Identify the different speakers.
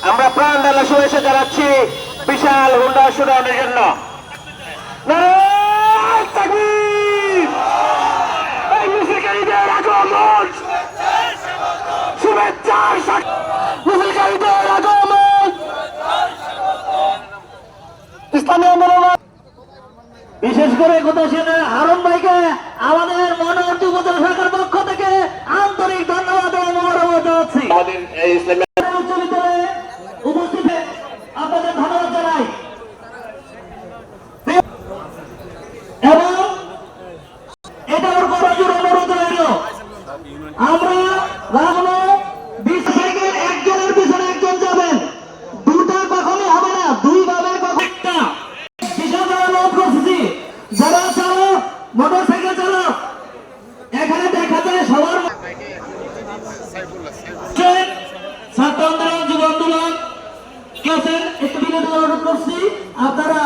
Speaker 1: আমরা প্রাণ ঢালা শুভেচ্ছা জানাচ্ছি বিশাল হুন্ডা শোডাউনের জন্য। নারায়ণ তাকবীর! এই মিছিলকারীদের আগমন, শুভেচ্ছার মিছিলকারীদের আগমন, ইসলামী আন্দোলন বিশেষ করে হারুন ভাইকে আমাদের মনোহরদী উপজেলা শাখার পক্ষ থেকে আন্তরিক ধন্যবাদ ও মোবারকবাদ জানাচ্ছি। আমাদের এই ইসলামী উচ্চ বিদ্যালয়ে উপস্থিত আপনাদের ধন্যবাদ জানাই এবং এটা ওর করার অনুরোধ রইল। আমরা রাখবো 20 সাইকেল একজনের পিছনে একজন যাবেন, দুটা কখনই হবে না, দুই ভাবে কখনটা বিশাল অনুরোধ করছি। যারা চালক মোটর সাইকেল চালক এখানে দেখা যায় সবার ছাত্র আন্দোলন যুব আন্দোলন কেউ একটু বিনোদন অনুরোধ করছি আপনারা